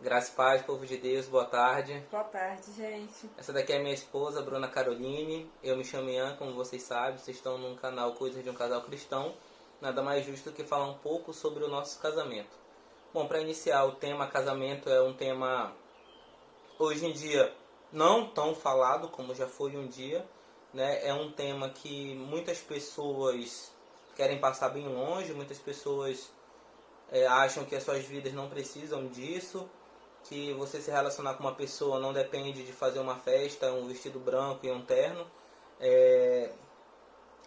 Graça e paz, povo de Deus, boa tarde. Boa tarde, gente. Essa daqui é minha esposa, Bruna Caroline. Eu me chamo Ian, como vocês sabem, vocês estão no canal Coisas de um Casal Cristão. Nada mais justo que falar um pouco sobre o nosso casamento. Bom, para iniciar, o tema casamento é um tema, hoje em dia, não tão falado como já foi um dia, né? É um tema que muitas pessoas querem passar bem longe, muitas pessoas acham que as suas vidas não precisam disso, que você se relacionar com uma pessoa não depende de fazer uma festa, um vestido branco e um terno,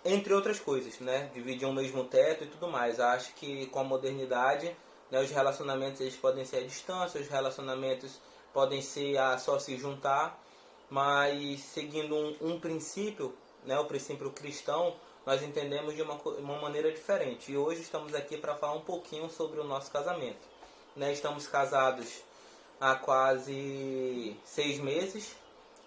entre outras coisas, né? Dividir um mesmo teto e tudo mais. Acho que com a modernidade, né, os relacionamentos eles podem ser à distância, os relacionamentos podem ser a só se juntar, mas seguindo um princípio, né, o princípio cristão, nós entendemos de uma maneira diferente. E hoje estamos aqui para falar um pouquinho sobre o nosso casamento. Né? Estamos casados há quase 6 meses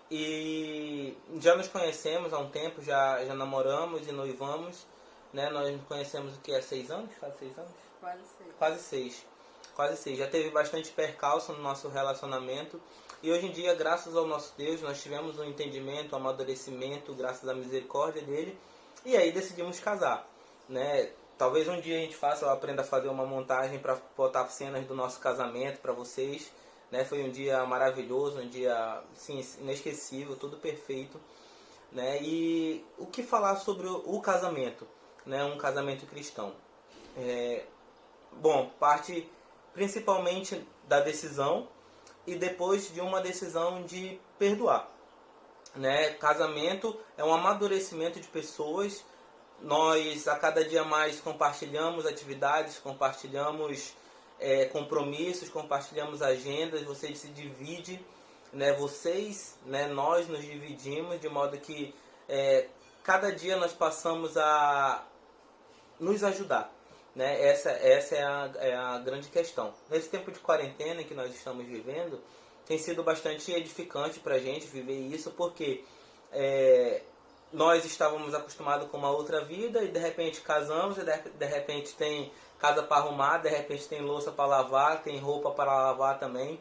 e já nos conhecemos há um tempo, já namoramos e noivamos, né? Nós nos conhecemos o que, há 6 anos? Quase 6 anos? Quase sei. Quase 6. Quase 6. Já teve bastante percalço no nosso relacionamento e hoje em dia, graças ao nosso Deus, nós tivemos um entendimento, um amadurecimento, graças à misericórdia dele, e aí decidimos casar, né? Talvez um dia a gente faça, eu aprenda a fazer uma montagem para botar cenas do nosso casamento para vocês, né? Foi um dia maravilhoso, um dia sim, inesquecível, tudo perfeito, né? E o que falar sobre o casamento, né? Um casamento cristão. Bom, parte principalmente da decisão e depois de uma decisão de perdoar, né? Casamento é um amadurecimento de pessoas. Nós a cada dia mais compartilhamos atividades, compartilhamos compromissos, compartilhamos agendas. Você se divide, né? Vocês, né? Nós nos dividimos de modo que cada dia nós passamos a nos ajudar, né? Essa é a grande questão. Nesse tempo de quarentena que nós estamos vivendo, tem sido bastante edificante para a gente viver isso, porque nós estávamos acostumados com uma outra vida e de repente casamos e de repente tem casa para arrumar, de repente tem louça para lavar, tem roupa para lavar também,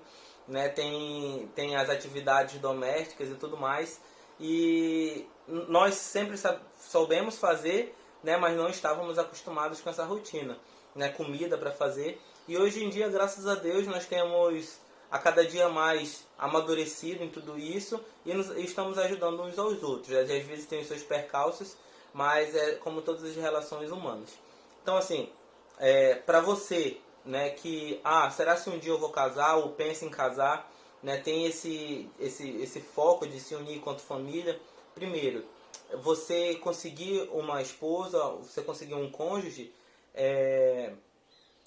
né? Tem as atividades domésticas e tudo mais. E nós sempre soubemos fazer, né? Mas não estávamos acostumados com essa rotina, né? Comida para fazer. E hoje em dia, graças a Deus, nós temos a cada dia mais amadurecido em tudo isso e estamos ajudando uns aos outros. Às vezes tem os seus percalços, mas é como todas as relações humanas. Então, assim, para você, né, que será se um dia eu vou casar ou pensa em casar, né, tem esse foco de se unir enquanto família. Primeiro, você conseguir uma esposa, você conseguir um cônjuge,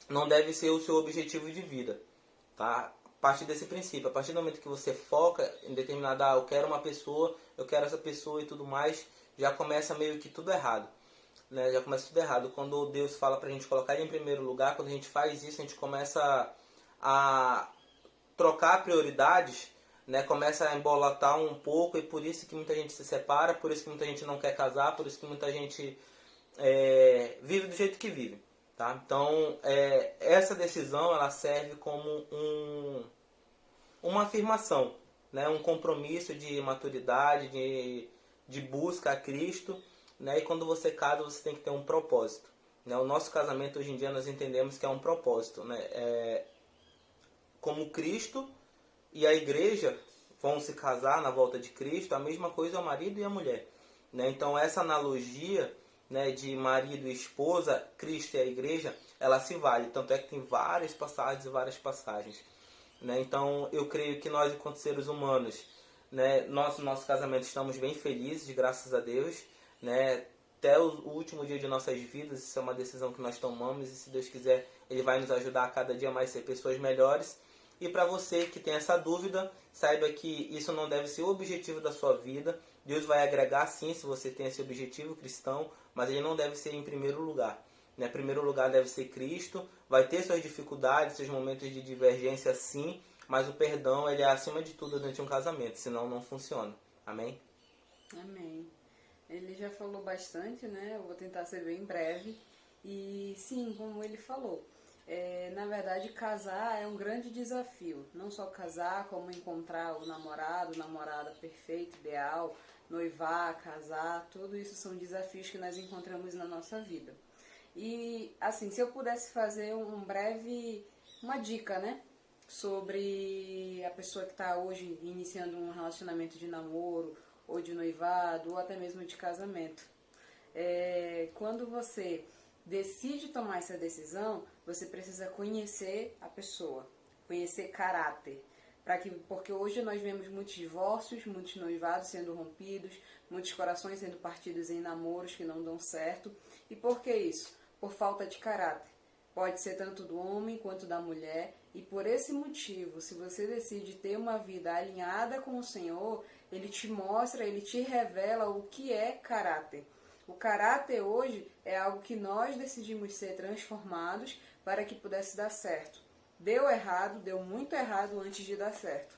não deve ser o seu objetivo de vida, tá? A partir desse princípio, a partir do momento que você foca em determinada, eu quero uma pessoa, eu quero essa pessoa e tudo mais, já começa meio que tudo errado, né? Já começa tudo errado. Quando Deus fala pra gente colocar ele em primeiro lugar, quando a gente faz isso, a gente começa a trocar prioridades, né? Começa a embolatar um pouco, e por isso que muita gente se separa, por isso que muita gente não quer casar, por isso que muita gente vive do jeito que vive, tá? Então, essa decisão ela serve como uma afirmação, né? Um compromisso de maturidade, de busca a Cristo, né? E quando você casa, você tem que ter um propósito, né? O nosso casamento hoje em dia nós entendemos que é um propósito, né? Como Cristo e a igreja vão se casar na volta de Cristo, a mesma coisa é o marido e a mulher, né? Então essa analogia, né, de marido e esposa, Cristo e a igreja, ela se vale. Tanto é que tem várias passagens, né? Então eu creio que nós, enquanto seres humanos, né, nosso casamento, estamos bem felizes, graças a Deus, né? Até o último dia de nossas vidas. Isso é uma decisão que nós tomamos, e se Deus quiser, Ele vai nos ajudar a cada dia mais a ser pessoas melhores. E para você que tem essa dúvida, saiba que isso não deve ser o objetivo da sua vida. Deus vai agregar sim se você tem esse objetivo cristão, mas ele não deve ser em primeiro lugar. Em primeiro lugar deve ser Cristo. Vai ter suas dificuldades, seus momentos de divergência sim, mas o perdão ele é acima de tudo durante um casamento, senão não funciona. Amém? Amém. Ele já falou bastante, né? Eu vou tentar ser bem breve. E sim, como ele falou, Na verdade, casar é um grande desafio. Não só casar, como encontrar o namorado, namorada perfeito, ideal, noivar, casar, tudo isso são desafios que nós encontramos na nossa vida. E, assim, se eu pudesse fazer uma dica, né? Sobre a pessoa que está hoje iniciando um relacionamento de namoro, ou de noivado, ou até mesmo de casamento. Quando você decide tomar essa decisão, você precisa conhecer a pessoa, conhecer caráter. Porque hoje nós vemos muitos divórcios, muitos noivados sendo rompidos, muitos corações sendo partidos em namoros que não dão certo. E por que isso? Por falta de caráter. Pode ser tanto do homem quanto da mulher. E por esse motivo, se você decide ter uma vida alinhada com o Senhor, Ele te mostra, Ele te revela o que é caráter. O caráter hoje é algo que nós decidimos ser transformados para que pudesse dar certo. Deu errado, deu muito errado antes de dar certo.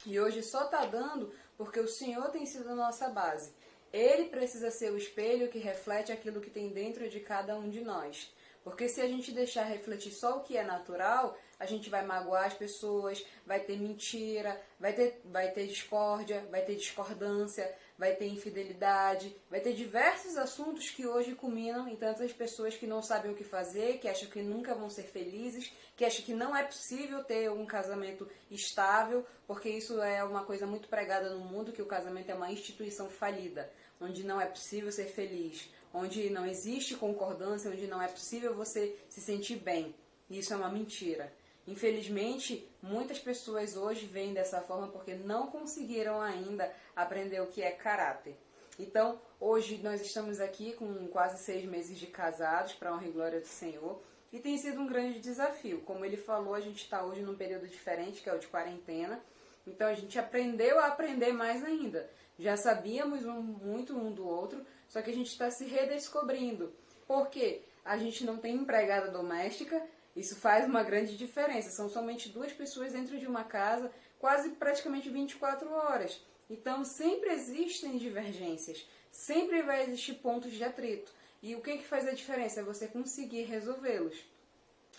E hoje só está dando porque o Senhor tem sido a nossa base. Ele precisa ser o espelho que reflete aquilo que tem dentro de cada um de nós. Porque se a gente deixar refletir só o que é natural, a gente vai magoar as pessoas, vai ter mentira, vai ter discórdia, vai ter discordância, vai ter infidelidade, vai ter diversos assuntos que hoje culminam em tantas pessoas que não sabem o que fazer, que acham que nunca vão ser felizes, que acham que não é possível ter um casamento estável, porque isso é uma coisa muito pregada no mundo, que o casamento é uma instituição falida, onde não é possível ser feliz, onde não existe concordância, onde não é possível você se sentir bem. Isso é uma mentira. Infelizmente, muitas pessoas hoje veem dessa forma porque não conseguiram ainda aprender o que é caráter. Então, hoje nós estamos aqui com quase 6 meses de casados, para a honra e glória do Senhor, e tem sido um grande desafio. Como ele falou, a gente está hoje num período diferente, que é o de quarentena, então a gente aprendeu a aprender mais ainda. Já sabíamos muito um do outro, só que a gente está se redescobrindo. Por quê? A gente não tem empregada doméstica. Isso faz uma grande diferença. São somente 2 pessoas dentro de uma casa, quase praticamente 24 horas. Então, sempre existem divergências. Sempre vai existir pontos de atrito. E o que faz a diferença? É você conseguir resolvê-los.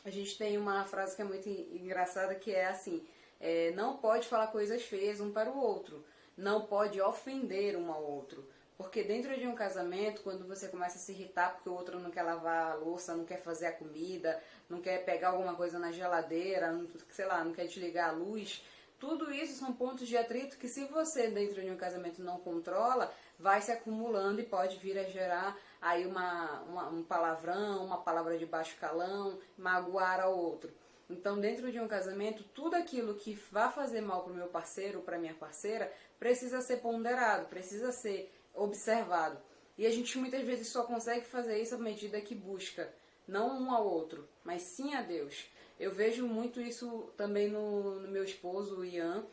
A gente tem uma frase que é muito engraçada, que é assim: não pode falar coisas feias um para o outro. Não pode ofender um ao outro. Porque dentro de um casamento, quando você começa a se irritar porque o outro não quer lavar a louça, não quer fazer a comida, não quer pegar alguma coisa na geladeira, não quer desligar a luz, tudo isso são pontos de atrito que, se você dentro de um casamento não controla, vai se acumulando e pode vir a gerar aí um palavrão, uma palavra de baixo calão, magoar ao outro. Então, dentro de um casamento, tudo aquilo que vá fazer mal para o meu parceiro ou para a minha parceira precisa ser ponderado, precisa ser observado. E a gente muitas vezes só consegue fazer isso à medida que busca, não um ao outro, mas sim a Deus. Eu vejo muito isso também no meu esposo, o Ian.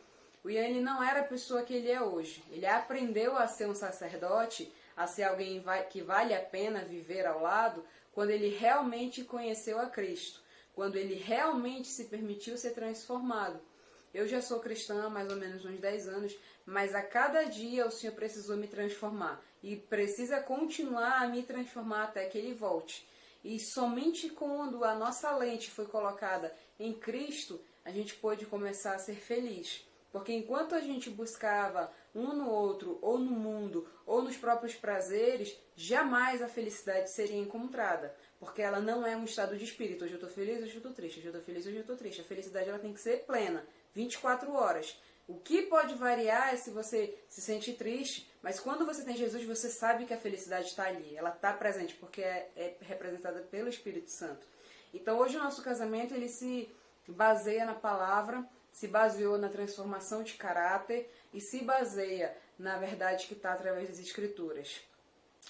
O Ian, ele não era a pessoa que ele é hoje. Ele aprendeu a ser um sacerdote, a ser alguém que vale a pena viver ao lado, quando ele realmente conheceu a Cristo, quando ele realmente se permitiu ser transformado. Eu já sou cristã há mais ou menos uns 10 anos, mas a cada dia o Senhor precisou me transformar. E precisa continuar a me transformar até que Ele volte. E somente quando a nossa lente foi colocada em Cristo, a gente pôde começar a ser feliz. Porque enquanto a gente buscava um no outro, ou no mundo, ou nos próprios prazeres, jamais a felicidade seria encontrada. Porque ela não é um estado de espírito. Hoje eu estou feliz, hoje eu estou triste. Hoje eu estou feliz, hoje eu estou triste. A felicidade ela tem que ser plena, 24 horas. O que pode variar é se você se sente triste, mas quando você tem Jesus, você sabe que a felicidade está ali. Ela está presente, porque é representada pelo Espírito Santo. Então hoje o nosso casamento ele se baseia na palavra, se baseou na transformação de caráter e se baseia na verdade que está através das Escrituras.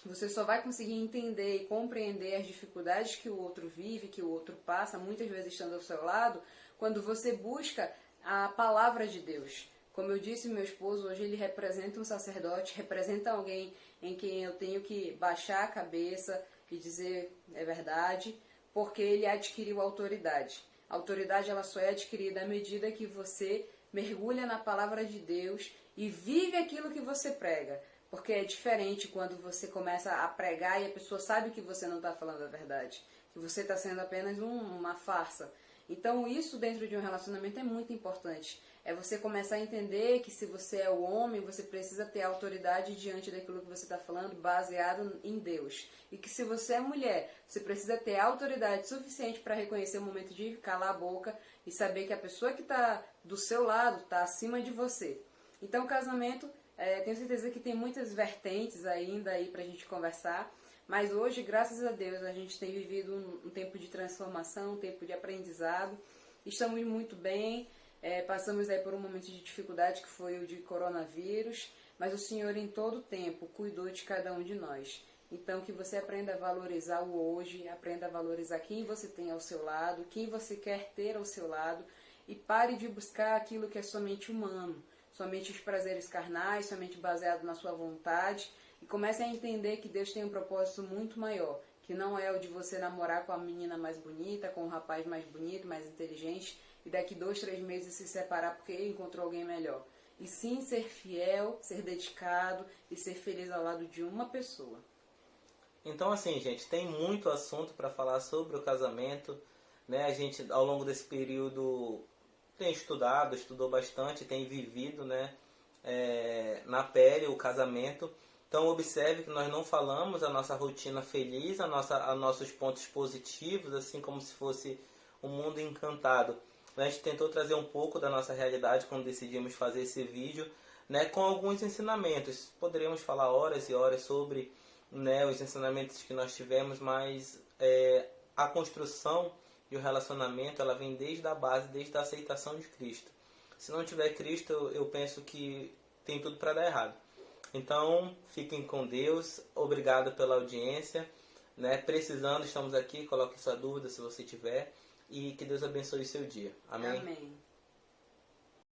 Você só vai conseguir entender e compreender as dificuldades que o outro vive, que o outro passa, muitas vezes estando ao seu lado, quando você busca a palavra de Deus. Como eu disse, meu esposo hoje ele representa um sacerdote, representa alguém em quem eu tenho que baixar a cabeça e dizer é verdade, porque ele adquiriu autoridade. A autoridade ela só é adquirida à medida que você mergulha na palavra de Deus e vive aquilo que você prega. Porque é diferente quando você começa a pregar e a pessoa sabe que você não está falando a verdade. que você está sendo apenas uma farsa. Então isso dentro de um relacionamento é muito importante. É você começar a entender que se você é o homem, você precisa ter autoridade diante daquilo que você está falando, baseado em Deus. E que se você é mulher, você precisa ter autoridade suficiente para reconhecer o momento de calar a boca e saber que a pessoa que está do seu lado está acima de você. Então o casamento, tenho certeza que tem muitas vertentes ainda aí para a gente conversar. Mas hoje, graças a Deus, a gente tem vivido um tempo de transformação, um tempo de aprendizado. Estamos muito bem. Passamos aí por um momento de dificuldade que foi o de coronavírus, mas o Senhor em todo tempo cuidou de cada um de nós. Então que você aprenda a valorizar o hoje, aprenda a valorizar quem você tem ao seu lado, quem você quer ter ao seu lado e pare de buscar aquilo que é somente humano, somente os prazeres carnais, somente baseado na sua vontade e comece a entender que Deus tem um propósito muito maior, que não é o de você namorar com a menina mais bonita, com o rapaz mais bonito, mais inteligente, e daqui 2, 3 meses se separar porque encontrou alguém melhor. E sim ser fiel, ser dedicado e ser feliz ao lado de uma pessoa. Então assim, gente, tem muito assunto para falar sobre o casamento, né? A gente ao longo desse período tem estudou bastante, tem vivido, né, na pele o casamento. Então observe que nós não falamos a nossa rotina feliz, a nossos pontos positivos, assim como se fosse um mundo encantado. A gente tentou trazer um pouco da nossa realidade quando decidimos fazer esse vídeo, né, com alguns ensinamentos. Poderíamos falar horas e horas sobre, né, os ensinamentos que nós tivemos, mas a construção de um relacionamento ela vem desde a base, desde a aceitação de Cristo. Se não tiver Cristo, eu penso que tem tudo para dar errado. Então, fiquem com Deus. Obrigado pela audiência. Né? Precisando, estamos aqui. Coloque sua dúvida se você tiver. E que Deus abençoe o seu dia. Amém? Amém.